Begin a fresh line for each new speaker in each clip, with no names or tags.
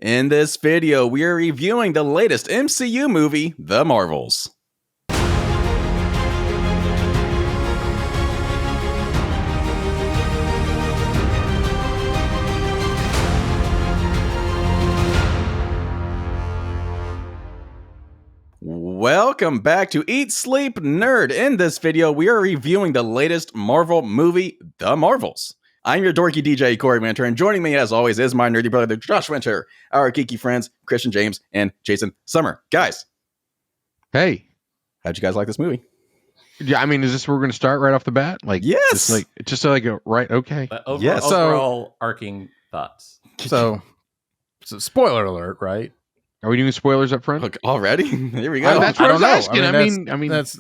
In this video, we are reviewing the latest MCU movie, The Marvels. Welcome back to Eat, Sleep, Nerd. In this video, we are reviewing the latest Marvel movie, The Marvels. I'm your dorky DJ, Corey Winter, and joining me, as always, is my nerdy brother, Josh Winter, our geeky friends, Christian James and Jason Summer. Guys.
Hey.
How'd you guys like this movie?
Yeah, I mean, is this where we're going to start right off the bat?
Yes.
Right, okay.
Overall arcing thoughts.
So spoiler alert, right?
Are we doing spoilers up front?
Look, already? Here we go.
That's what I was asking. I mean,
that's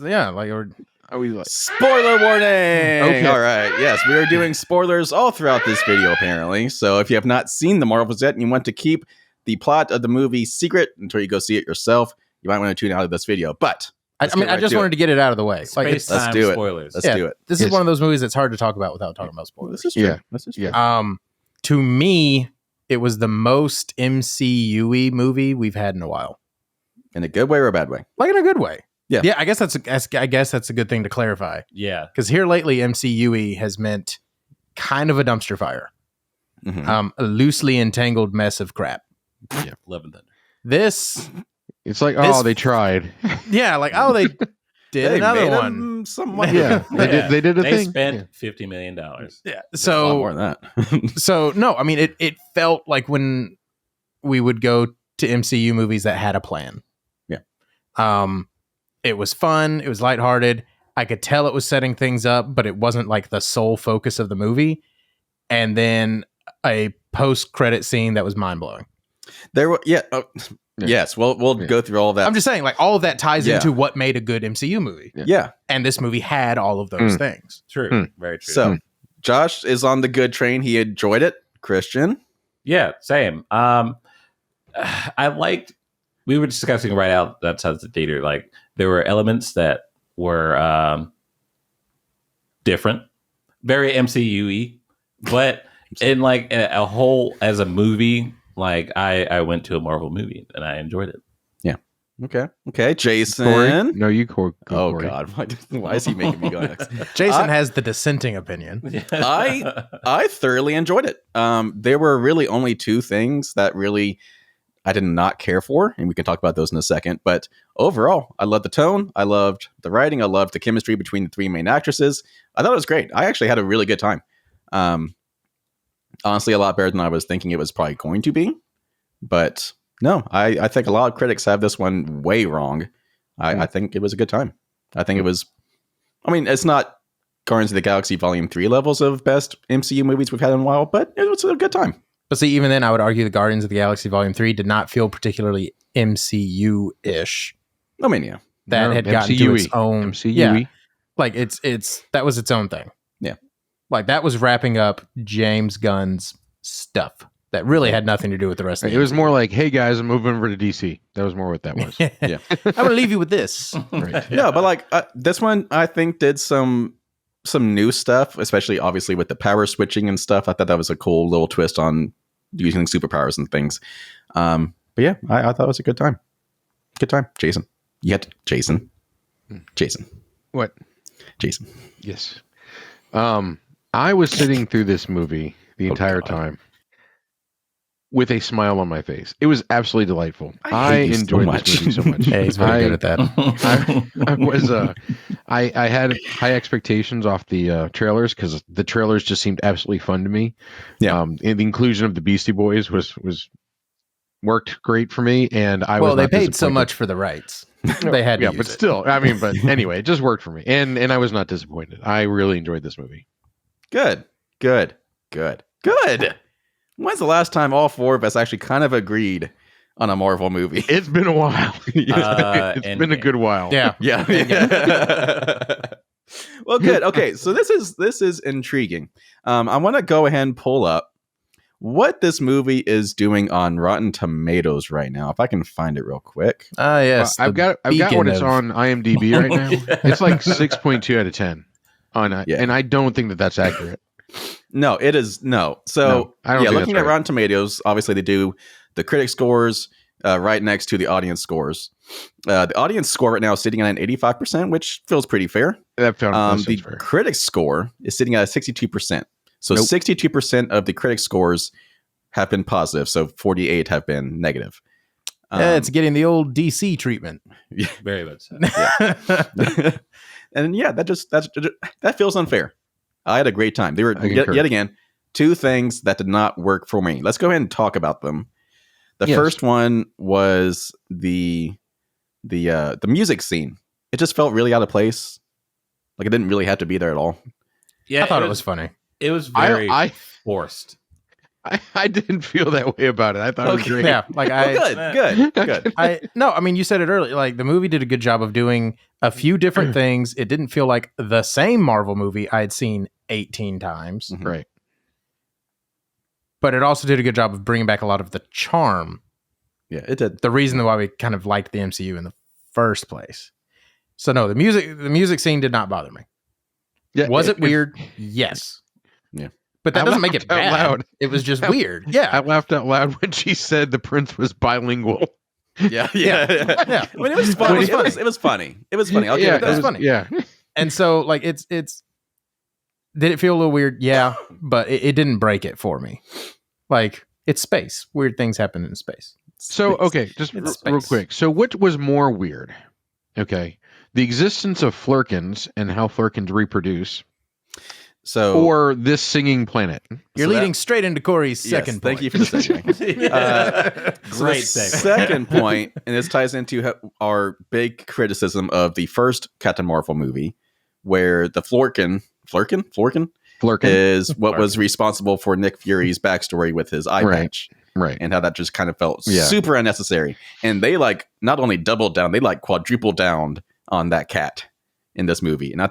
are we like
spoiler warning?
Okay.
All right. Yes, we are doing spoilers all throughout this video, apparently. So if you have not seen The Marvels yet and you want to keep the plot of the movie secret until you go see it yourself, you might want to tune out of this video. But
I just wanted to get it out of the way.
Let's
do it.
Spoilers.
Let's do it.
This is one of those movies that's hard to talk about without talking about spoilers.
This is true.
Yeah.
This is true.
Yeah.
To me, it was the most MCU-y movie we've had in a while.
In a good way or a bad way?
Like in a good way.
Yeah.
Yeah, I guess that's a good thing to clarify.
Yeah.
Because here lately, MCU-y has meant kind of a dumpster fire.
Mhm.
A loosely entangled mess of crap.
Yeah. Love and Thunder.
This,
it's like, they tried.
yeah, like, they did
They
another
made
one.
them somewhat.
Yeah. They did a
They
thing.
spent $50 million.
Yeah.
A lot more
So,
than that.
so no, I mean, it felt like when we would go to MCU movies that had a plan.
Yeah.
It was fun. It was lighthearted. I could tell it was setting things up, but it wasn't like the sole focus of the movie. And then a post-credit scene that was mind-blowing.
There were,
Yeah.
yes, we'll go through all of that.
I'm just saying, like, all of that ties
Yeah.
into what made a good MCU movie.
Yeah.
And this movie had all of those things.
True. Very true.
So, Josh is on the good train. He enjoyed it. Christian?
yeah, same. We were discussing right outside the theater, like there were elements that were different, very MCU-y, but in like a whole as a movie, like I went to a Marvel movie and I enjoyed it.
Okay. Jason?
Corey? No, you Corey.
Oh,
Corey.
God. Why is he making me go next?
Jason has the dissenting opinion.
I thoroughly enjoyed it. There were really only two things that really I did not care for, and we can talk about those in a second. But overall, I loved the tone. I loved the writing. I loved the chemistry between the three main actresses. I thought it was great. I actually had a really good time. Honestly, a lot better than I was thinking it was probably going to be. But no, I think a lot of critics have this one way wrong. I think it was a good time. I think it was... I mean, it's not Guardians of the Galaxy Volume 3 levels of best MCU movies we've had in a while, but it was a good time.
But see, even then, I would argue the Guardians of the Galaxy Volume 3 did not feel particularly MCU-ish.
I mean, yeah.
That had gotten to its own...
MCU.
Yeah, like, that was its own thing.
Yeah.
Like, that was wrapping up James Gunn's stuff that really had nothing to do with the rest of
It was more like, hey guys, I'm moving over to DC. That was more what that was.
Yeah.
I'm going to leave you with this.
Right.
Yeah, but like this one, I think did some new stuff, especially obviously with the power switching and stuff. I thought that was a cool little twist on using superpowers and things. But yeah, I thought it was a good time. Good time. Jason. Jason.
What?
Jason.
Yes. I was sitting through this movie the entire
God.
time with a smile on my face. It was absolutely delightful. I
hate you so
enjoyed
much.
this movie so much.
Hey, he's very good at that.
I had high expectations off the trailers because the trailers just seemed absolutely fun to me.
Yeah.
And the inclusion of the Beastie Boys was worked great for me, and
They paid so much for the rights. They had to
yeah,
use
but
it.
still, I mean, but anyway, it just worked for me, and I was not disappointed. I really enjoyed this movie.
Good. When's the last time all four of us actually kind of agreed on a Marvel movie?
It's been a while. It's been a good while.
Yeah.
Yeah. Well, good. Okay, so this is intriguing. I want to go ahead and pull up what this movie is doing on Rotten Tomatoes right now. If I can find it real quick.
Yes.
I've got what it's on IMDb right now. It's like 6.2 out of 10 on, and I don't think that that's accurate.
No, it is no. So
No, I don't
yeah,
think
looking
that's
at
right.
Rotten Tomatoes, obviously they do the critic scores right next to the audience scores. The audience score right now is sitting at an 85%, which feels pretty fair.
That sounds
The
fair.
critic score is sitting at a 62%. So
Nope.
62% of the critic scores have been positive. So 48 have been negative.
It's getting the old DC treatment.
Very much so.
And yeah, that feels unfair. I had a great time. There were
I concur.
yet again 2 things that did not work for me. Let's go ahead and talk about them. The
Yes.
first one was the music scene. It just felt really out of place. Like it didn't really have to be there at all.
Yeah,
I thought it was funny.
It was very
I
forced.
I didn't feel that way about it. I thought it was
Okay.
great.
Yeah, like
Good.
I mean, you said it earlier. Like the movie did a good job of doing a few different things. It didn't feel like the same Marvel movie I had seen 18 times,
Mhm.
Right.
but it also did a good job of bringing back a lot of the charm.
Yeah, it did.
The reason why we kind of liked the MCU in the first place. So no, the music scene did not bother me.
Yeah.
Was it weird? Yes.
Yeah.
But that
I
doesn't make
laughed
it
out
bad.
loud.
It was just weird. Yeah.
I laughed out loud when she said the prince was bilingual.
Yeah.
Yeah.
I mean, it was funny. It was funny. It was funny. I'll give
Yeah,
it that.
was funny.
Yeah.
And so like it's did it feel a little weird? Yeah, but it didn't break it for me. Like it's space. Weird things happen in space.
So, okay, just
It's
real
space.
quick. So, what was more weird? Okay. The existence of flurkins and how flurkins reproduce,
So
or this singing planet?
You're
So that-
leading straight into Corey's
yes,
second point.
thank you for the segue. So
Great
the
segue.
second point, and this ties into our big criticism of the first Captain Marvel movie, where the Flurkin
Flurkin?
is what was responsible for Nick Fury's backstory with his eye
Right.
patch,
Right.
and how that just kind of felt
Yeah.
super unnecessary. And they like not only doubled down, they like quadrupled down on that cat in this movie, and I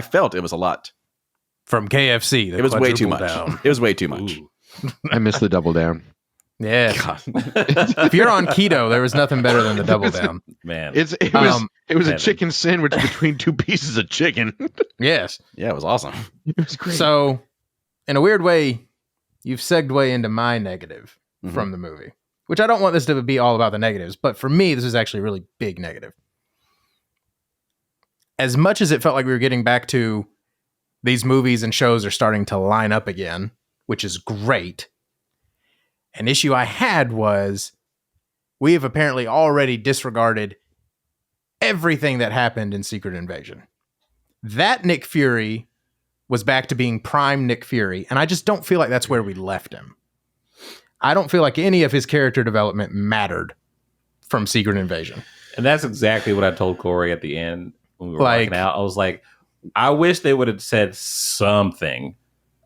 felt it was a lot.
From KFC.
It was way too much.
Down.
It was way too much.
Ooh.
I missed the double down.
Yeah.
God.
If you're on keto, there was nothing better than the double down.
Man.
It was a
Heaven.
chicken sandwich between two pieces of chicken.
Yes.
Yeah, it was awesome.
It was great.
So, in a weird way, you've segued into my negative
Mhm.
from the movie, which I don't want this to be all about the negatives, but for me, this is actually a really big negative. As much as it felt like we were getting back to these movies and shows are starting to line up again, which is great, an issue I had was we have apparently already disregarded everything that happened in Secret Invasion. That Nick Fury was back to being prime Nick Fury, and I just don't feel like that's where we left him. I don't feel like any of his character development mattered from Secret Invasion.
And that's exactly what I told Corey at the end when we were
Like-
walking out. I was like, I wish they would have said something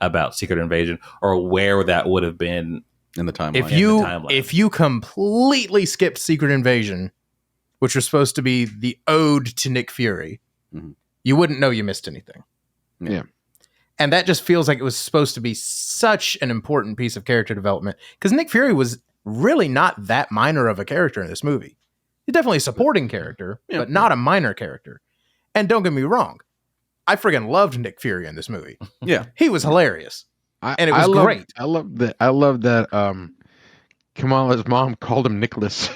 about Secret Invasion or where that would have been.
In the timeline.
If
the
you
timeline.
if you completely skipped Secret Invasion, which was supposed to be the ode to Nick Fury,
Mhm.
you wouldn't know you missed anything.
Yeah.
And that just feels like it was supposed to be such an important piece of character development because Nick Fury was really not that minor of a character in this movie. He's definitely a supporting character,
Yeah.
but not a minor character. And don't get me wrong, I friggin' loved Nick Fury in this movie.
Yeah.
He was hilarious. And it was
love,
great.
I love that. I love that. Kamala's mom called him Nicholas.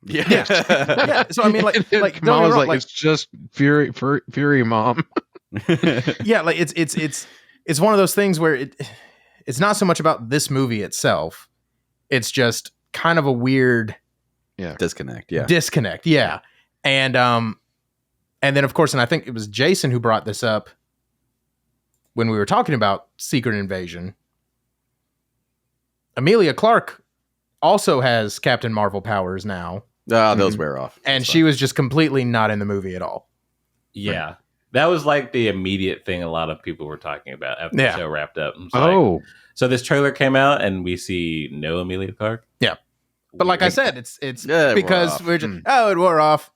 Yeah.
Yeah, so I mean, like,
And
don't get me
Kamala's
wrong,
like,
like,
it's just Fury, mom.
yeah, like it's one of those things where it's not so much about this movie itself. It's just kind of a weird
Disconnect. Yeah.
disconnect. Yeah. And then of course, and I think it was Jason who brought this up when we were talking about Secret Invasion. Emilia Clarke also has Captain Marvel powers now,
Those wear off.
and
That's
she was just completely not in the movie at all.
Yeah. That was like the immediate thing a lot of people were talking about after
Yeah.
the show wrapped up. It was like,
Oh,
so this trailer came out and we see no Emilia Clarke.
Yeah. But like I
Weird.
said, it's
Yeah, it wore
because
off.
we're just it wore off.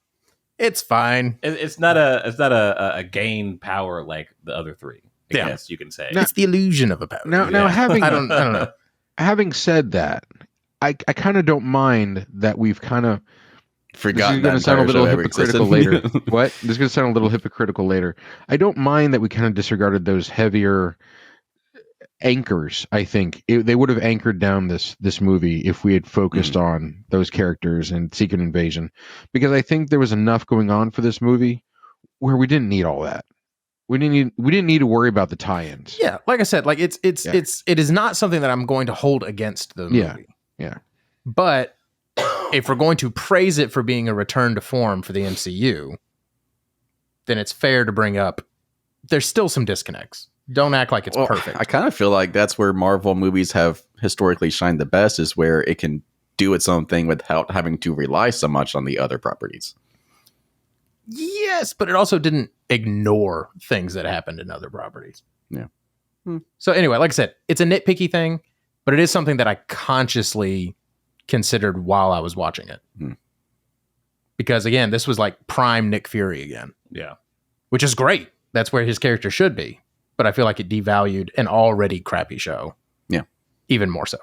It's fine.
It's not a gain power like the other three. I
Yeah.
guess you can say.
No.
It's the illusion of a power.
now
Yeah.
having
I don't know.
having said that, I kind of don't mind that we've kind of.
Forgotten
This is going to sound a
that
little
entire show ever
hypocritical
existed.
later. What? This is going to sound a little hypocritical later. I don't mind that we kind of disregarded those heavier anchors. I think they would have anchored down this movie if we had focused on those characters and Secret Invasion, because I think there was enough going on for this movie where we didn't need all that. We didn't need to worry about the tie-ins.
Yeah, like I said, like it is not something that I'm going to hold against the movie.
Yeah.
But if we're going to praise it for being a return to form for the MCU, then it's fair to bring up there's still some disconnects. Don't act like it's perfect.
I kind of feel like that's where Marvel movies have historically shined the best, is where it can do its own thing without having to rely so much on the other properties.
Yes, but it also didn't ignore things that happened in other properties.
Yeah.
So anyway, like I said, it's a nitpicky thing, but it is something that I consciously considered while I was watching it. Because again, this was like prime Nick Fury again.
Yeah.
Which is great. That's where his character should be. But I feel like it devalued an already crappy show.
Yeah.
Even more so.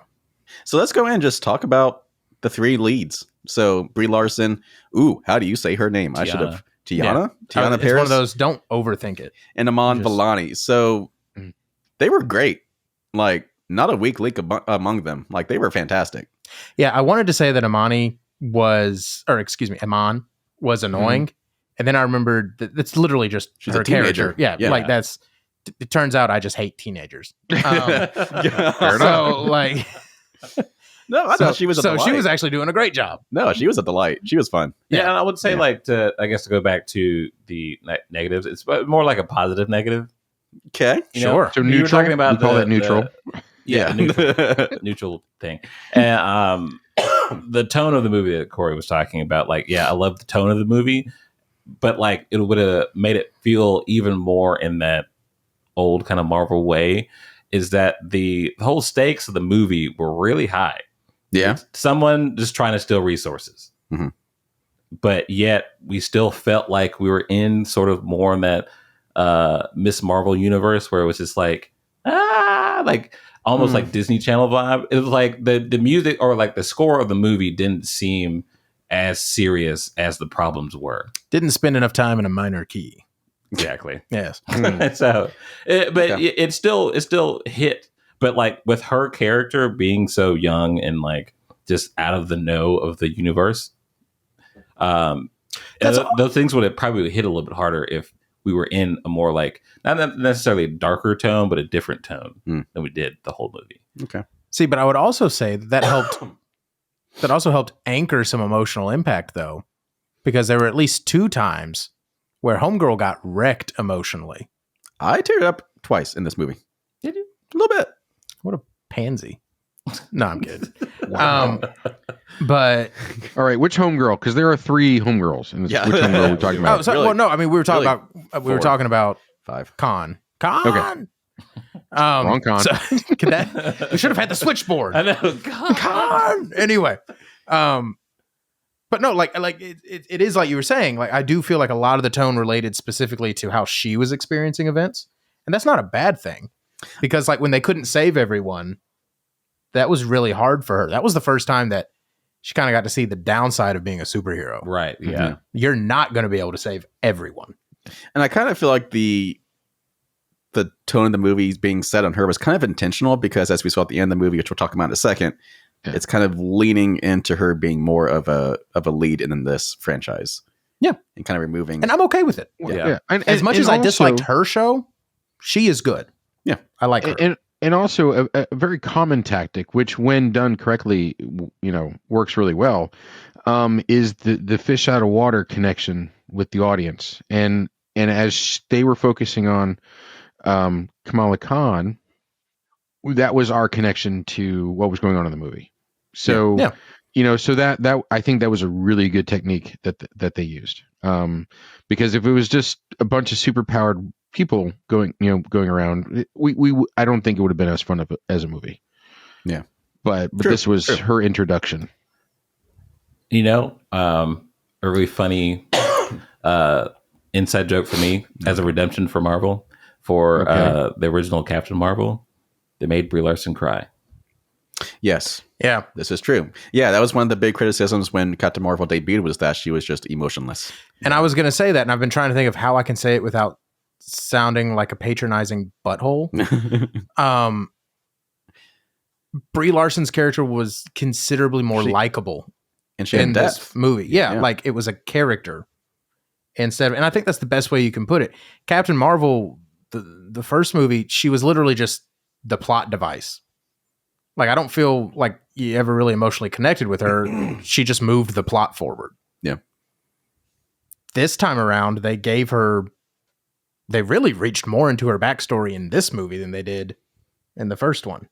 So let's go in and just talk about the three leads. So Brie Larson. Ooh, how do you say her name? I should have. Tiana? Tiana
It's
Paris?
one of those, don't overthink it.
And Iman Vellani. So they were great. Like, not a weak link among them. Like, they were fantastic.
Yeah, I wanted to say that Iman was annoying. And then I remembered that it's literally just
She's
her
a teenager.
character. Yeah, like that's, it turns out I just hate teenagers. So like,
no, I thought she was a delight.
she was actually doing a great job.
No, she was a delight. She was fun.
Yeah, and I would say to go back to the negatives, it's more like a positive negative.
Okay,
sure.
So
you
neutral.
were talking about
call that neutral.
Neutral thing. And the tone of the movie that Corey was talking about, like, I love the tone of the movie, but like it would have made it feel even more in that old kind of Marvel way, is that the whole stakes of the movie were really high.
Yeah.
It's someone just trying to steal resources. But yet we still felt like we were in sort of more in that Miss Marvel universe where it was just like, like almost like Disney Channel vibe. It was like the music or like the score of the movie didn't seem as serious as the problems were.
Didn't spend enough time in a minor key.
Exactly.
Yes.
So, it still hit. But like with her character being so young and like just out of the know of the universe, those things would have probably hit a little bit harder if we were in a more like not necessarily a darker tone, but a different tone than we did the whole movie.
Okay.
See, but I would also say that helped. That also helped anchor some emotional impact, though, because there were at least 2 times where Homegirl got wrecked emotionally.
I teared up twice in this movie.
Did you?
A little bit.
What a pansy. No, I'm kidding. But
All right, which homegirl? Because there are 3 homegirls in this.
Yeah.
Which homegirl are we talking about?
Really?
well, no, I mean we were talking
Really?
about we were
4.
talking about
5.
Con.
Okay.
Wrong
Con.
So, we should have had the switchboard.
I know.
Con. Anyway, but no, like it is like you were saying. Like I do feel like a lot of the tone related specifically to how she was experiencing events, and that's not a bad thing, because like when they couldn't save everyone, that was really hard for her. That was the first time that she kind of got to see the downside of being a superhero.
Right. Yeah.
You're not going to be able to save everyone.
And I kind of feel like the tone of the movie being set on her was kind of intentional, because as we saw at the end of the movie, which we'll talk about in a second, it's kind of leaning into her being more of a lead in this franchise.
Yeah.
And kind of removing.
And I'm okay with it.
Yeah.
And,
As much as I disliked her show, she is good.
Yeah.
I like her.
And also a very common tactic, which when done correctly, works really well, is the fish out of water connection with the audience. And as they were focusing on Kamala Khan, that was our connection to what was going on in the movie. So, so that I think that was a really good technique that they used. Because if it was just a bunch of superpowered people going around, I don't think it would have been as fun as a movie.
Yeah.
But this was her introduction.
A really funny inside joke for me as a redemption for Marvel, for the original Captain Marvel, they made Brie Larson cry.
Yes.
Yeah.
This is true. Yeah, that was one of the big criticisms when Captain Marvel debuted, was that she was just emotionless.
And I was going to say that, and I've been trying to think of how I can say it without sounding like a patronizing butthole. Brie Larson's character was considerably more likable
And she had
in
depth.
this movie. Yeah,
Yeah.
like it was a character instead of, and I think that's the best way you can put it. Captain Marvel, the first movie, she was literally just the plot device. Like, I don't feel like you ever really emotionally connected with her. She just moved the plot forward.
Yeah.
This time around, they really reached more into her backstory in this movie than they did in the first one.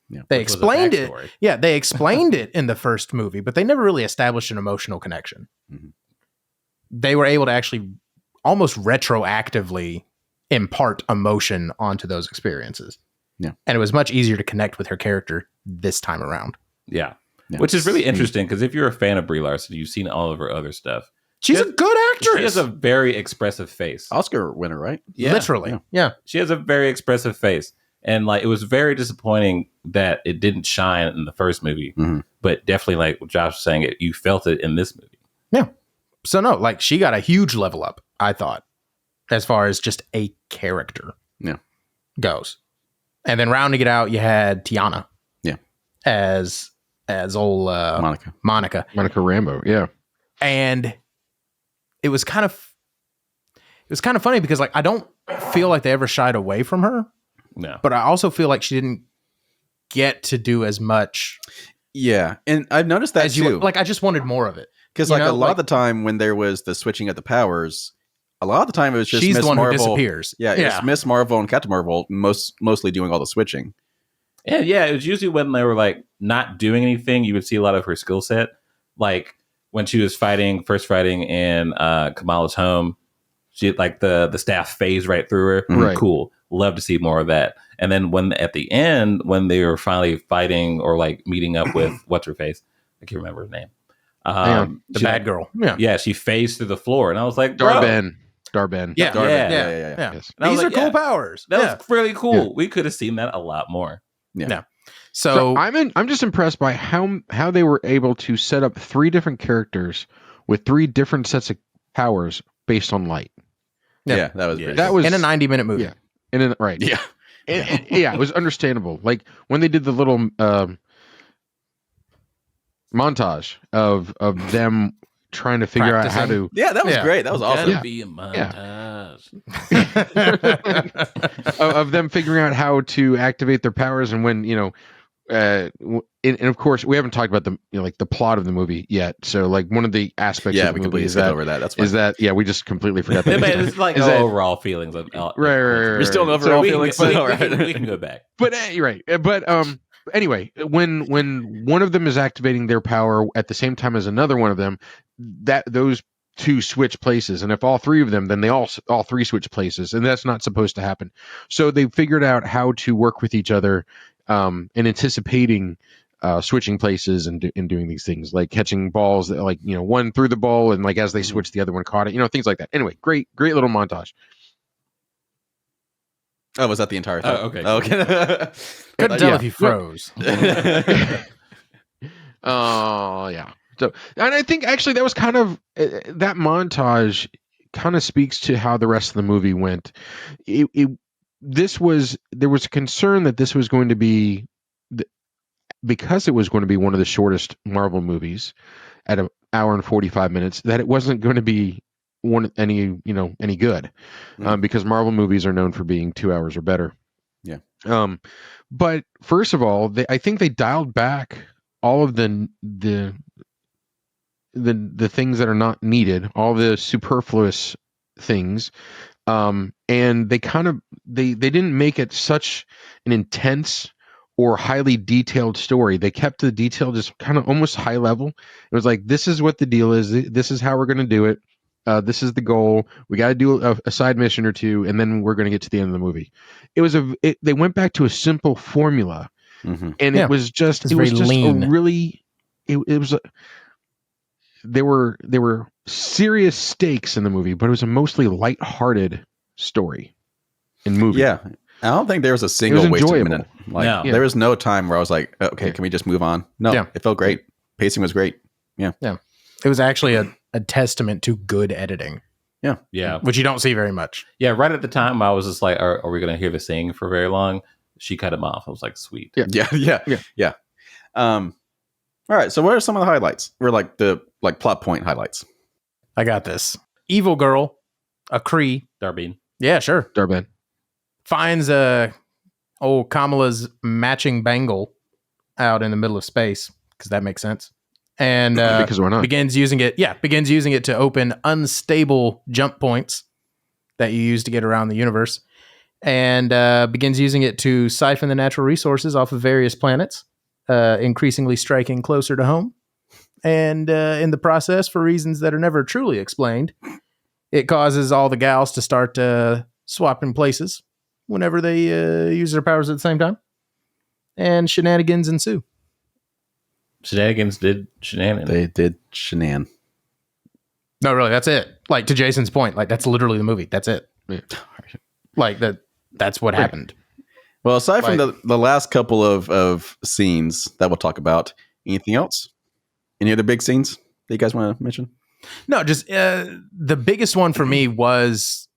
Yeah.
They
Which was a
explained it.
backstory.
Yeah, they explained it in the first movie, but they never really established an emotional connection.
Mhm.
They were able to actually almost retroactively impart emotion onto those experiences.
Yeah.
And it was much easier to connect with her character this time around.
Yeah.
Yeah.
Which is really interesting because if you're a fan of Brie Larson, you've seen all of her other stuff.
She's
She
a good actress.
She has a very expressive face.
Oscar winner, right?
Yeah.
Literally. Yeah.
She has a very expressive face. And like it was very disappointing that it didn't shine in the first movie.
Mhm.
But definitely like what Josh was saying, you felt it in this movie.
So no, like she got a huge level up, I thought, as far as just a character goes. And then rounding it out, you had Tiana.
Yeah.
As old
Monica.
Monica.
Monica Rambeau. Yeah.
And it was kind of funny because like I don't feel like they ever shied away from her,
No.
but I also feel like she didn't get to do as much
Yeah, and I've noticed that
as
too.
you like. I just wanted more of it.
Because
you
like
know,
a lot of
like-
the time when there was the switching of the powers, a lot of the time it was just
She's
Miss
the one
Marvel.
who disappears.
Yeah, it's Miss Marvel and Captain Marvel mostly doing all the switching.
And yeah, it was usually when they were like not doing anything, you would see a lot of her skill set. Like when she was first fighting in Kamala's home, she like the staff phased right through her.
Right.
Cool. Love to see more of that. And then when at the end, when they were finally fighting or like meeting up with what's her face, I can't remember her name.
The
she,
bad girl. Yeah.
Yeah, she phased through the floor, and I was like, bro,
Darben.
Yeah.
Darby.
Yeah.
Yeah.
Yes.
And I was
These are
like,
cool
yeah,
powers.
that was really cool.
Yeah.
We could have seen that a lot more.
So
I'm just impressed by how they were able to set up 3 different characters with 3 different sets of powers based on light.
Yeah, that was
Yeah.
pretty
That
cool.
was
in a 90-minute movie.
Yeah. And then, right.
Yeah.
Yeah, it was understandable. Like when they did the little montage of them trying to figure out how to
Yeah, that was
Yeah.
great. That was awesome.
Gotta be a montage.
of them figuring out how to activate their powers and when and of course we haven't talked about the like the plot of the movie yet. So like one of the aspects
Yeah,
of
we
the movie
completely
is
skipped
that
over that. That's fine.
is that we just completely forgot
Yeah,
that.
but it's like
Is that-
overall feelings of
right.
We're still in
right.
overall
we
feelings,
can,
but all right.
we can go back.
But you're right. But anyway, when one of them is activating their power at the same time as another one of them, that those 2 switch places, and if all 3 of them, then they all 3 switch places, and that's not supposed to happen. So they figured out how to work with each other, and anticipating switching places and doing these things like catching balls that like one threw the ball and like as they switched the other one caught it, things like that. Anyway, great little montage.
Oh, was that the entire thing?
Oh, okay.
Okay.
Couldn't tell
yeah.
if you froze.
Oh yeah. So, and I think actually that was kind of that montage kind of speaks to how the rest of the movie went. There was a concern that this was going to be because it was going to be one of the shortest Marvel movies at an hour and 45 minutes, that it wasn't going to be any good, because Marvel movies are known for being 2 hours or better.
Yeah.
But first of all, I think they dialed back all of the things that are not needed, all the superfluous things, and they kind of they didn't make it such an intense or highly detailed story. They kept the detail just kind of almost high level. It was like, this is what the deal is. This is how we're going to do it. This is the goal. We got to do a side mission or 2, and then we're going to get to the end of the movie. They went back to a simple formula,
Mhm.
and
Yeah.
it was just
It's very lean.
a really there were serious stakes in the movie, but it was a mostly lighthearted story and movie.
Yeah. I don't think there was a single wasted
enjoyable.
minute. Like
No.
there was no time where I was like, okay,
Yeah.
can we just move on? No,
Yeah.
it felt great. Pacing was great.
It was actually a testament to good editing,
Yeah.
which you don't see very much.
Yeah. Right at the time, I was just like, are we going to hear the singing for very long? she cut him off. I was like, sweet.
Yeah. All right. So what are some of the highlights? We're like the plot point highlights.
I got this. Evil girl, a Kree.
Darbine.
Yeah, sure.
Darben.
Finds old Kamala's matching bangle out in the middle of space, because that makes sense. And
Because why not?
begins using it to open unstable jump points that you use to get around the universe, and begins using it to siphon the natural resources off of various planets, increasingly striking closer to home. And in the process, for reasons that are never truly explained, it causes all the gals to start swapping places whenever they use their powers at the same time. And shenanigans ensue.
Shenanigans did shenanigans.
They did shenan.
No, really, that's it. Like, to Jason's point, like, that's literally the movie. That's it.
Yeah.
Like, that's what happened.
Well, aside from
Like-
the last couple of scenes that we'll talk about, anything else? Any other big scenes that you guys want to mention?
No, just the biggest one for me was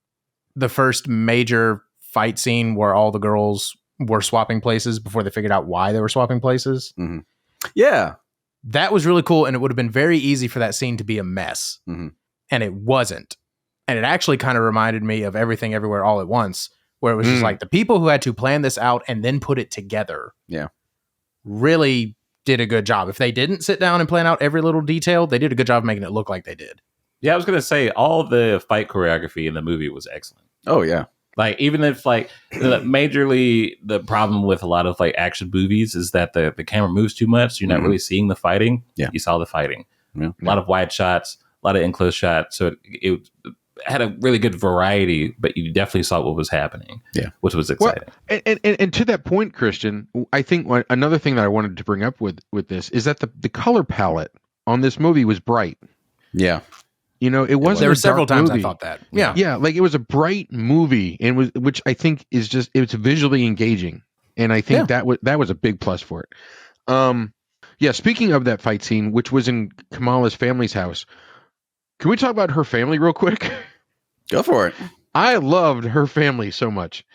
the first major fight scene where all the girls were swapping places before they figured out why they were swapping places.
Mm-hmm. Yeah.
That was really cool, and it would have been very easy for that scene to be a mess.
Mm-hmm.
And it wasn't. And it actually kind of reminded me of Everything Everywhere All at Once, where it was just like the people who had to plan this out and then put it together.
Yeah.
Really did a good job. If they didn't sit down and plan out every little detail, they did a good job of making it look like they did.
Yeah, I was gonna say all the fight choreography in the movie was excellent.
Oh, yeah.
Like, even if like majorly the problem with a lot of like action movies is that the camera moves too much, you're not really seeing the fighting.
Yeah.
You saw the fighting.
Yeah.
A lot of wide shots, a lot of enclosed shots. So it had a really good variety, but you definitely saw what was happening.
Yeah.
Which was exciting.
Well, and to that point, Christian, I think another thing that I wanted to bring up with this is that the color palette on this movie was bright.
Yeah.
You know, it wasn't.
There
a
were several
dark
times
movie.
I thought that. Yeah.
Yeah, like it was a bright movie, and which I think is just it's visually engaging, and I think that was a big plus for it. Yeah. Speaking of that fight scene, which was in Kamala's family's house, can we talk about her family real quick?
Go for it.
I loved her family so much.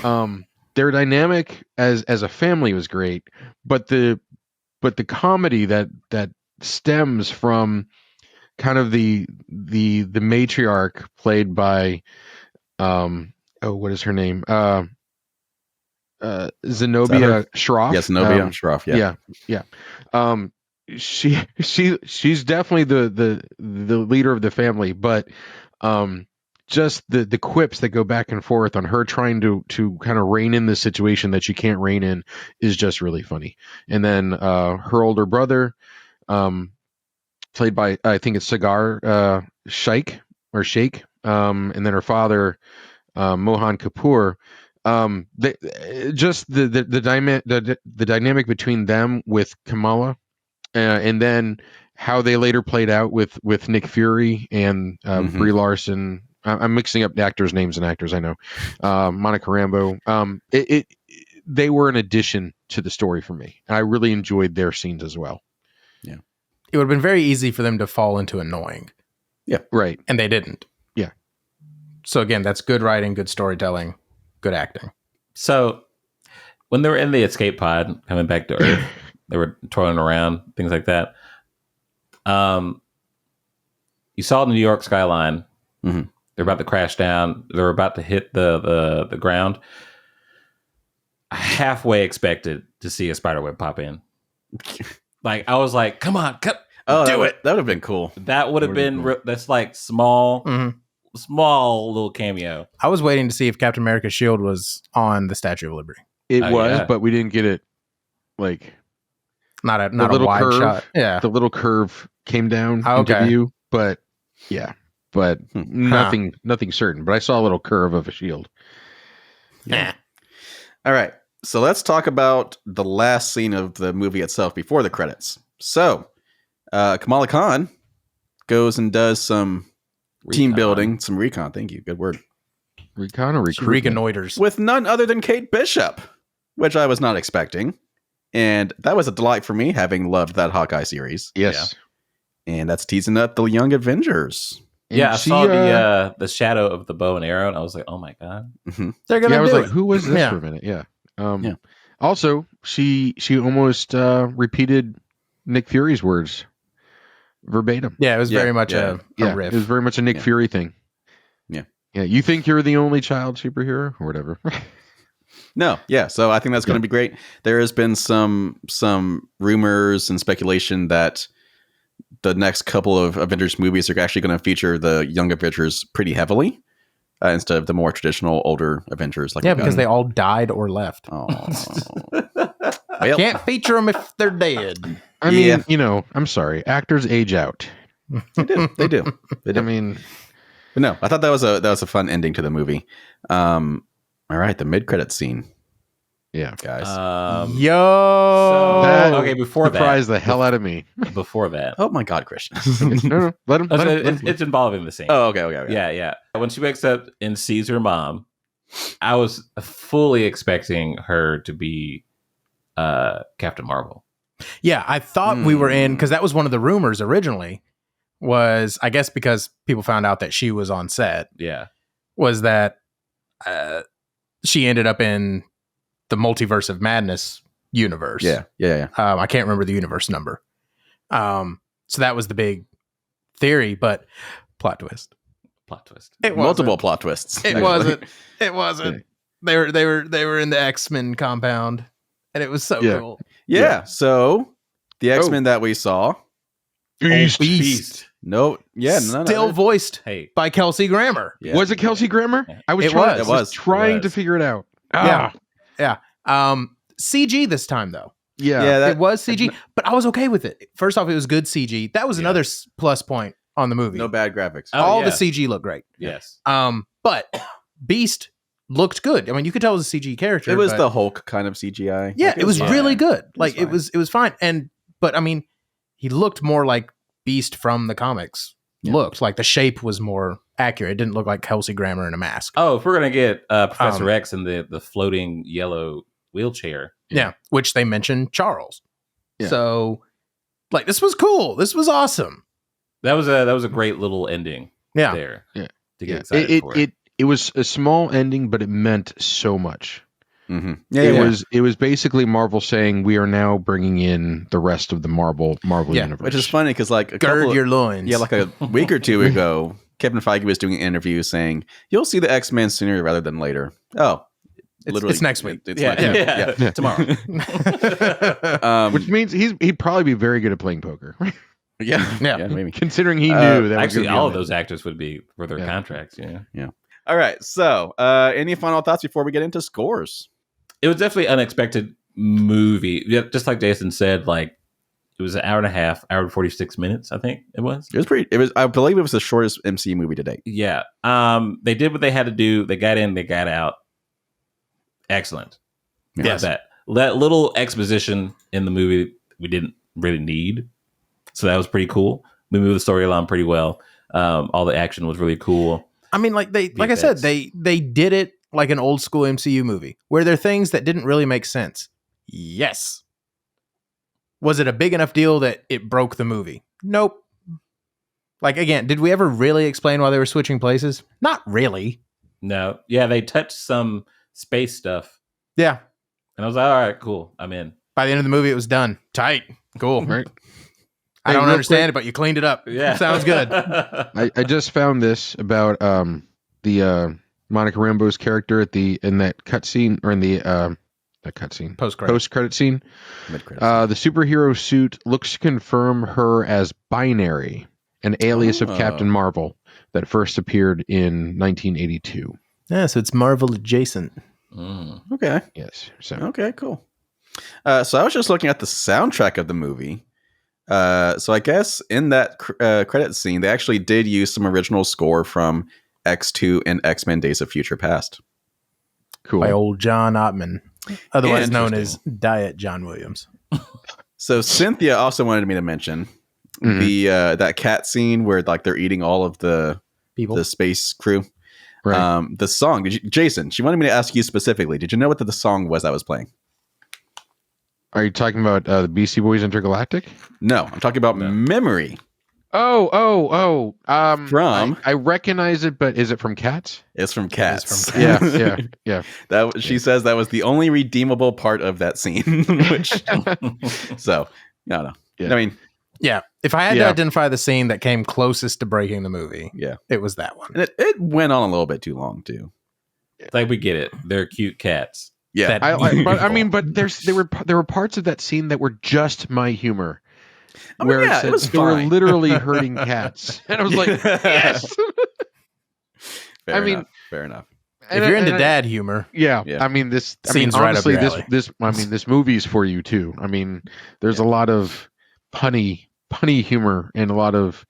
Their dynamic as a family was great, but the comedy that stems from kind of the matriarch played by what is her name? Zenobia Shroff.
Yes, Zenobia Shroff.
Yeah. She's definitely the leader of the family, but just the quips that go back and forth on her trying to kind of rein in the situation that she can't rein in is just really funny. And then her older brother, played by I think it's Sagar Sheikh, and then her father Mohan Kapoor. The dynamic between them with Kamala, and then how they later played out with Nick Fury and Brie Larson. I'm mixing up the actors' names and actors. I know Monica Rambeau. They were an addition to the story for me, and I really enjoyed their scenes as well.
Yeah,
it would have been very easy for them to fall into annoying.
Yeah,
right,
and they didn't.
Yeah.
So again, that's good writing, good storytelling, good acting.
So when they were in the escape pod coming back to Earth, they were toiling around, things like that. You saw the New York skyline.
Mm-hmm.
They're about to crash down. They're about to hit the ground. I halfway expected to see a spiderweb pop in. Like, I was like, come on, do it.
That would have been cool.
That would have been, cool. That's like small little cameo.
I was waiting to see if Captain America's shield was on the Statue of Liberty.
It was, but we didn't get it. Like,
not a wide
curve,
shot. Yeah,
the little curve came down into view, but nothing certain. But I saw a little curve of a shield.
Yeah. All right. So let's talk about the last scene of the movie itself before the credits. So Kamala Khan goes and does some team building, some recon. Thank you. Good word.
Recon or recruitment?
Reconnoiters.
With none other than Kate Bishop, which I was not expecting. And that was a delight for me, having loved that Hawkeye series.
Yes.
Yeah. And that's teasing up the Young Avengers.
And I saw the shadow of the bow and arrow, and I was like, oh my God.
They're gonna
I was
do
like,
it.
who was this for a minute? Yeah.
Yeah.
Also, she almost repeated Nick Fury's words verbatim.
Yeah, it was
Yeah,
very much
yeah.
a riff.
It was very much a Nick
Yeah.
Fury thing.
Yeah.
Yeah. You think you're the only child superhero or whatever?
No, yeah. So I think that's going to be great. There has been some rumors and speculation that the next couple of Avengers movies are actually going to feature the young Avengers pretty heavily instead of the more traditional older Avengers. Like
Yeah, because they all died or left.
Oh,
Can't feature them if they're dead.
I
Yeah.
mean, I'm sorry. Actors age out.
They do. They do.
I mean,
But no, I thought that was a fun ending to the movie. All right, the mid-credit scene,
yeah.
guys.
Yo.
That
okay, before
surprised the hell out of me.
before that,
Oh my God, Christian.
No, let him.
it's involving the scene.
Oh, okay.
Yeah. When she wakes up and sees her mom, I was fully expecting her to be Captain Marvel.
Yeah, I thought we were in, because that was one of the rumors originally, was, I guess because people found out that she was on set,
Yeah.
was that she ended up in the Multiverse of Madness universe.
Yeah.
I can't remember the universe number. So that was the big theory, but plot twist.
Plot twist.
It
Multiple
wasn't.
plot twists.
It
actually.
wasn't. It wasn't. They were in the X-Men compound, and it was so
Yeah.
cool.
Yeah. So the X-Men that we saw.
Beast.
No. Yeah. No.
Still voiced
Hey.
by Kelsey Grammer.
Yeah.
Was it Kelsey Grammer? I was
It
trying,
was.
It was.
trying
It
to
was.
figure it out.
Yeah. CG this time though.
Yeah.
It was CG, but I was okay with it. First off, it was good CG. That was another plus point on the movie.
No bad graphics.
Oh,
All
yeah.
the CG looked great.
Yes.
But Beast looked good. I mean, you could tell it was a CG character.
It was
but-
the Hulk kind of CGI.
yeah,
Like,
it was
fine.
really good. Like
fine.
it was fine. But I mean, he looked more like Beast from the comics.
Yeah.
Looked like the shape was more accurate. It didn't look like Kelsey Grammer in a mask.
Oh, if we're gonna get Professor X in the floating yellow wheelchair,
Yeah, which they mentioned Charles.
Yeah.
So, like, this was cool. This was awesome.
that was a great little ending.
Yeah.
There.
Yeah.
To get
Yeah.
excited for it.
It was a small ending, but it meant so much.
Mm-hmm. Yeah.
It was basically Marvel saying we are now bringing in the rest of the Marvel
Yeah,
universe.
Which is funny because like a
Gird
couple
your loins.
yeah, like a week or two ago, Kevin Feige was doing an interview saying you'll see the X-Men sooner rather than later. Oh,
it's next week.
It's
yeah,
next week.
yeah. Tomorrow.
Which means he'd probably be very good at playing poker,
Yeah,
Yeah.
maybe.
considering he knew that.
Actually,
was gonna be
all
on
of
it.
those actors would be for their
Yeah.
contracts. Yeah.
All right. So, any final thoughts before we get into scores?
It was definitely an unexpected movie. Yeah, just like Jason said, like it was an hour and a half, hour and 46 minutes, I think it was.
It was pretty. It was. I believe it was the shortest MCU movie to date.
Yeah. They did what they had to do. They got in, they got out. Excellent.
Yeah.
Yes. That little exposition in the movie we didn't really need. So that was pretty cool. We moved the story along pretty well. All the action was really cool.
I mean, like I said, they did it like an old school MCU movie where there are things that didn't really make sense. Yes. Was it a big enough deal that it broke the movie? Nope. Like, again, did we ever really explain why they were switching places? Not really.
No. Yeah, they touched some space stuff.
Yeah.
And I was like, all right, cool. I'm in.
By the end of the movie, it was done. Tight. Cool.
Right.
I
Hey,
don't
real
understand
quick-
it, but you cleaned it up.
Yeah.
Sounds good.
I just found this about the Monica Rambeau's character in that cutscene or in the that cutscene
Post-credit.
post-credit scene.
Mid-credits.
The superhero suit looks to confirm her as binary, an alias of
Oh.
Captain Marvel that first appeared in 1982.
Yeah, so it's Marvel adjacent.
Mm.
Okay.
Yes. So
Okay. Cool. So I was just looking at the soundtrack of the movie. So I guess in that credit scene, they actually did use some original score from X2 and X-Men: Days of Future Past.
cool.
By old John Ottman, otherwise known as
Interesting.
Diet John Williams.
So Cynthia also wanted me to mention
Mhm.
the that cat scene where like they're eating all of the
People.
space crew.
Right.
The song, Jason, she wanted me to ask you specifically. Did you know what the song was that was playing?
Are you talking about the Beastie Boys Intergalactic?
No, I'm talking about
No.
Memory From-
I recognize it, but is it from Cats?
It's from Cats.
from
Yeah.
She says that was the only redeemable part of that scene. Which, so, I don't know.
Yeah.
I mean,
Yeah. If I had to
Yeah.
identify the scene that came closest to breaking the movie,
yeah.
it was that one.
And it went on a little bit too long, too.
Like we get it. They're cute cats.
Yeah.
But there were parts of that scene that were just my humor.
I mean,
Where
yeah,
it, said
it was
they were
fine.
literally hurting cats. And I was like, yes.
Fair enough.
If you're into dad humor,
Yeah.
Yeah.
I mean,
Scene's right up
honestly,
your alley.
this movie's for you too. I mean, there's a lot of punny humor and a lot of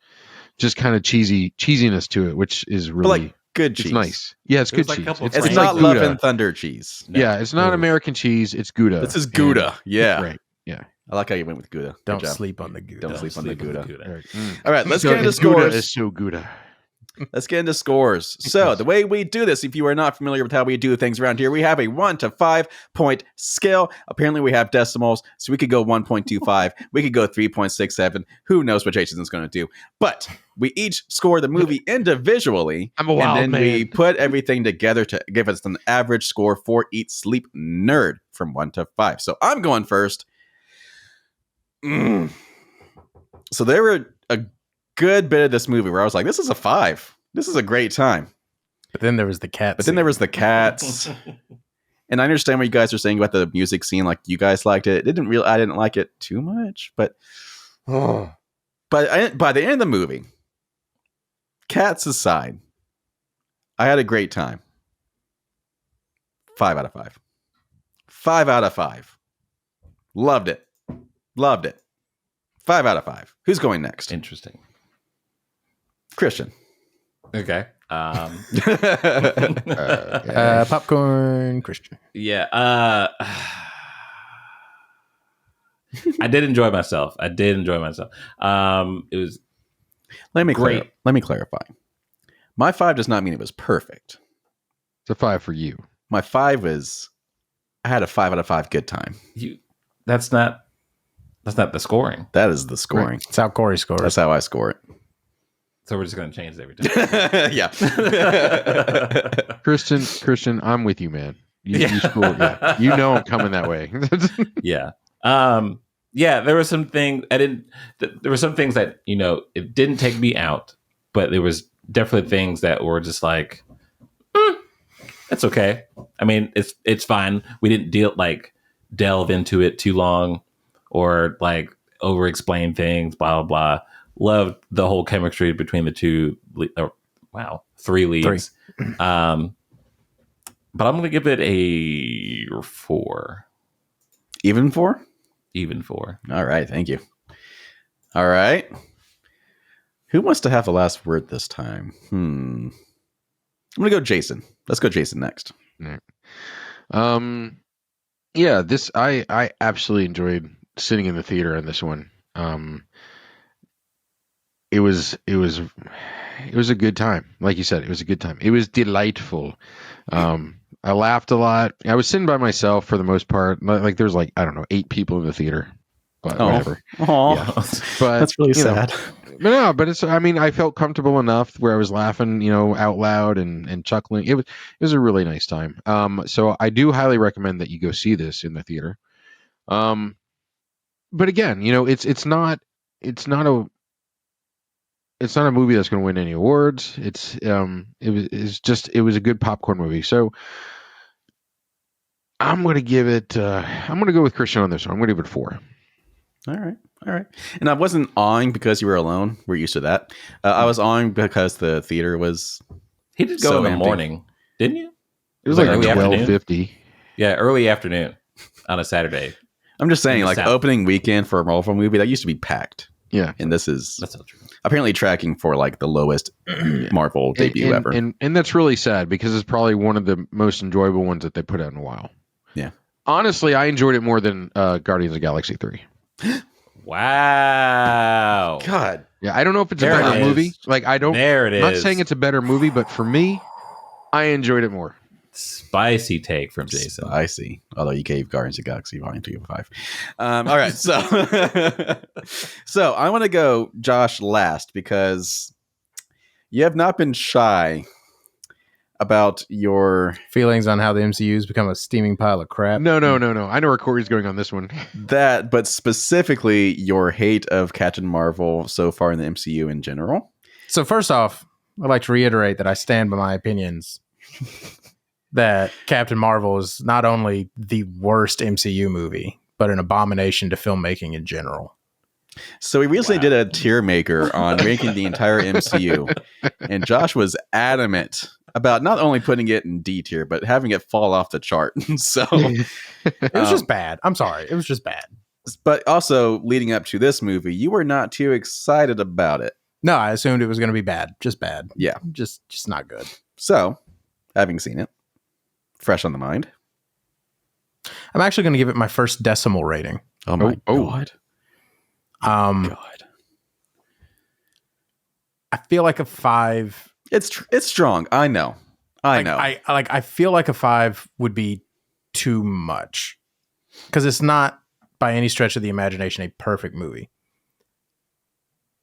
just kind of cheesiness to it, which is
But
really,
like good cheese.
it's nice. Yeah, it's
There's
good
like a
cheese.
couple of
It's
It's
not
like
Love
Gouda.
and Thunder cheese.
No.
Yeah, it's not
No.
American cheese. It's Gouda.
This is
And
Gouda. Yeah.
Right. Yeah.
I like how you went with Gouda. Good
don't
job.
sleep on the Gouda.
Don't sleep on the Gouda.
Right.
All right, let's
So
get into
Gouda
scores.
is so Gouda.
Let's get into scores. So, the way we do this, if you are not familiar with how we do things around here, we have a 1 to 5 point scale. Apparently, we have decimals, so we could go 1.25. We could go 3.67. Who knows what Jason's going to do? But we each score the movie individually.
I'm a wild
and then we
man.
put everything together to give us an average score for each sleep nerd from 1 to 5. So, I'm going first. So, there were a good bit of this movie where I was like, this is a 5. This is a great time.
But then there was the cat.
But then there was the cats. And I understand what you guys are saying about the music scene. Like, you guys liked it. I didn't like it too much. But by the end of the movie, cats aside, I had a great time. 5 out of 5. 5 out of 5. Loved it. 5 out of 5. Who's going next?
Interesting.
Christian.
Okay.
popcorn Christian.
Yeah. I did enjoy myself. It was
Let me
great.
Let me clarify. My 5 does not mean it was perfect.
It's a 5 for you.
My 5 is I had a 5 out of 5 good time.
That's not the scoring.
That is the scoring.
That's how Corey scores.
That's how I score it.
So we're just going to change it every time.
Yeah.
Christian, I'm with you, man. You score. Yeah. You know I'm coming that way.
Yeah. Yeah, there were some things there were some things that, it didn't take me out, but there was definitely things that were just like, it's okay. I mean, it's fine. We didn't delve into it too long or like over explain things, blah, blah, blah. Loved the whole chemistry between the three leads. But I'm going to give it a 4.
Even 4?
Even 4.
All right. Thank you. All right. Who wants to have the last word this time? I'm going to go Jason. Let's go Jason next.
Yeah, this I absolutely enjoyed sitting in the theater on this one. It was a good time. Like you said, it was a good time. It was delightful. I laughed a lot. I was sitting by myself for the most part. Like there's 8 people in the theater. But whatever.
Oh,
Yeah. But
that's really sad.
But it's. I mean, I felt comfortable enough where I was laughing, out loud and chuckling. It was a really nice time. So I do highly recommend that you go see this in the theater. But again, it's not a movie that's going to win any awards. It was a good popcorn movie. So I'm going to give it. I'm going to go with Christian on this one. I'm going to give it 4.
All right. And I wasn't awing because you were alone. We're used to that. I was awing because the theater was.
He did go
So
in the
empty.
morning, didn't you?
It was
like
like
early afternoon?
12:50.
Yeah, early afternoon on a Saturday.
I'm just saying,
In the
like
South.
opening weekend for a Marvel movie that used to be packed,
Yeah.
and this is
That's not true.
apparently tracking for like the lowest Marvel debut ever.
And that's really sad because it's probably one of the most enjoyable ones that they put out in a while.
Yeah.
Honestly, I enjoyed it more than Guardians of the Galaxy 3.
Wow.
God,
Yeah, I don't know if it's
There
a
it
better
is.
movie. Like I don't.
There it
I'm
is.
not saying it's a better movie, but for me, I enjoyed it more.
Spicy take from Jason.
Spicy. Although you gave Guardians of the Galaxy Volume 3 a 5. All right, so so I want to go Josh last because you have not been shy about your
feelings on how the MCU's become a steaming pile of crap.
No. I know where Corey's going on this one.
that, but specifically your hate of Captain Marvel so far in the MCU in general.
So first off, I'd like to reiterate that I stand by my opinions that Captain Marvel is not only the worst MCU movie, but an abomination to filmmaking in general.
So we recently did a tier maker on ranking the entire MCU, and Josh was adamant about not only putting it in D tier, but having it fall off the chart. So
it was just bad. I'm sorry. It was just bad.
But also leading up to this movie, you were not too excited about it.
No, I assumed it was going to be bad. Just bad.
Yeah.
Just not good.
So, having seen it, fresh on the mind.
I'm actually going to give it my first decimal rating.
Oh my God.
God. I feel like a 5.
It's strong. I know.
I feel like a 5 would be too much because it's not by any stretch of the imagination a perfect movie.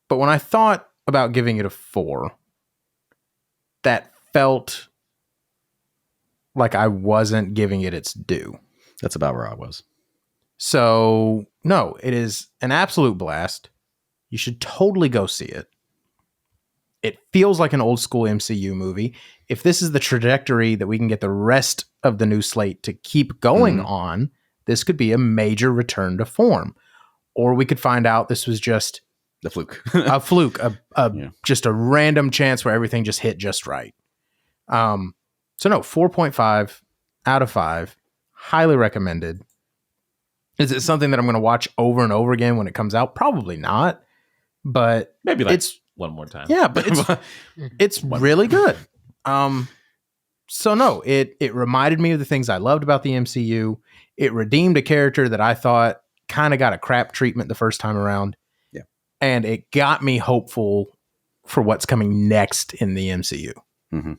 But when I thought about giving it a 4, that felt like I wasn't giving it its due.
That's about where I was.
So, no, it is an absolute blast. You should totally go see it. It feels like an old school MCU movie. If this is the trajectory that we can get the rest of the new slate to keep going on, this could be a major return to form. Or we could find out this was just
the fluke.
a fluke, just a random chance where everything just hit just right. So no, 4.5 out of 5. Highly recommended. Is it something that I'm going to watch over and over again when it comes out? Probably not. But
maybe like
it's
one more time.
Yeah, but it's really good. So no, it reminded me of the things I loved about the MCU. It redeemed a character that I thought kind of got a crap treatment the first time around.
Yeah.
And it got me hopeful for what's coming next in the MCU.
Mm-hmm.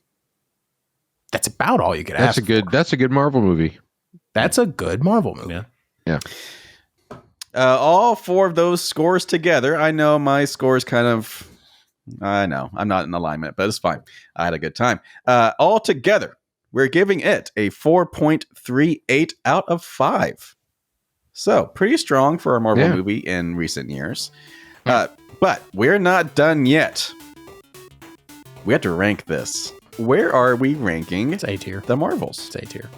That's about all you could ask for.
That's a good Marvel movie.
That's a good Marvel movie.
Yeah.
All 4 of those scores together. I know my scores kind of... I know. I'm not in alignment, but it's fine. I had a good time. All together, we're giving it a 4.38 out of 5. So, pretty strong for a Marvel movie in recent years. But we're not done yet. We have to rank this. Where are we ranking
It's A tier.
the Marvels?
It's A tier.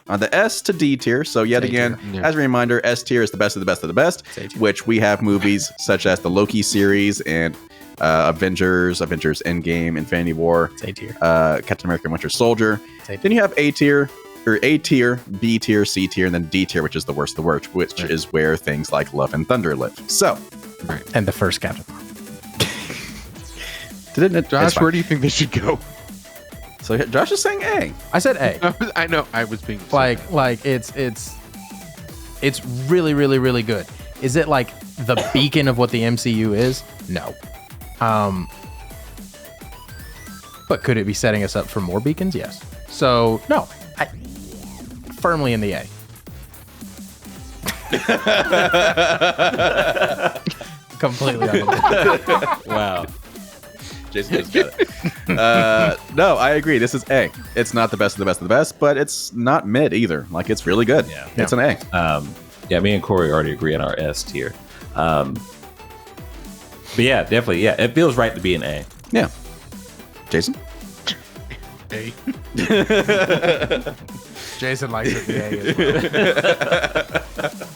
On the S to D tier. So yet again, as a reminder, S tier is the best of the best of the best, which we have movies such as the Loki series and Avengers Endgame, Infinity War, Captain America Winter Soldier. Then you have A tier, B tier, C tier, and then D tier, which is the worst of the worst, which is where things like Love and Thunder live. So,
and the first Captain Marvel.
Josh, where do you think this should go?
So Josh is saying A.
I said A.
I know. I was being
like it's really, really, really good. Is it like the beacon of what the MCU is? No. But could it be setting us up for more beacons? Yes. So no, firmly in the A. Completely unbelievable.
Wow.
Jason just got it. No, I agree. This is A. It's not the best of the best of the best, but it's not mid either. Like, it's really good.
Yeah.
It's an A.
Me and Corey already agree on our S tier. But yeah, definitely. Yeah, it feels right to be an A.
Yeah. Jason?
A.
Jason likes it the A as well.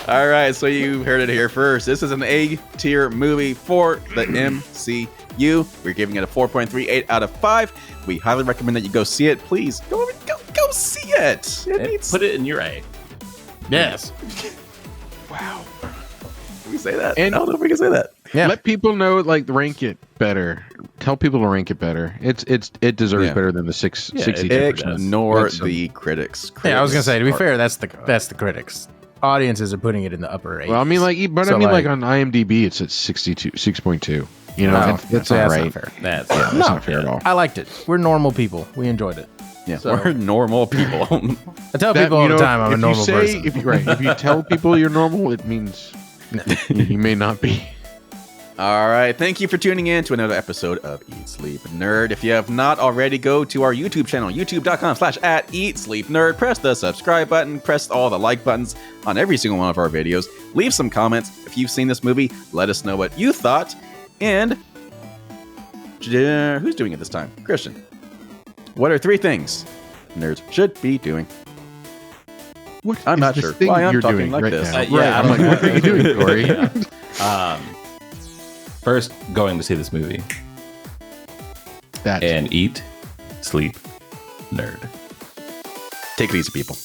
All right, so you heard it here first. This is an A tier movie for the MCU. We're giving it a 4.38 out of 5. We highly recommend that you go see it. Please go see it.
Put it in your A.
Yes.
Wow. Can we say that?
And
I don't know if we can say that.
Yeah.
Let people know, like, rank it better. Tell people to rank it better. It deserves better than the 62%.
Ignore the critics.
Yeah, I was gonna say, to be fair, that's the critics. Audiences are putting it in the upper 8s.
Well, I mean, like on IMDb, it's at 6.2. You know, that's all right.
Not fair.
That's
not fair at all.
I liked it. We're normal people. We enjoyed it.
Yeah,
So-
we're normal people.
I tell people all the time I'm a normal person.
If you tell people you're normal, it means you may not be.
All right. Thank you for tuning in to another episode of Eat Sleep Nerd. If you have not already, go to our YouTube channel, youtube.com/@eatsleepnerd. Press the subscribe button. Press all the like buttons on every single one of our videos. Leave some comments. If you've seen this movie, let us know what you thought. And who's doing it this time? Christian. What are 3 things nerds should be doing?
What
I'm
is
not
this
sure
thing
why I'm
you're
talking
doing
like
right
this.
now?
Yeah,
Right. I'm like, what are you doing, Corey?
First, going to see this movie
That
and eat, sleep, nerd.
Take it easy, people.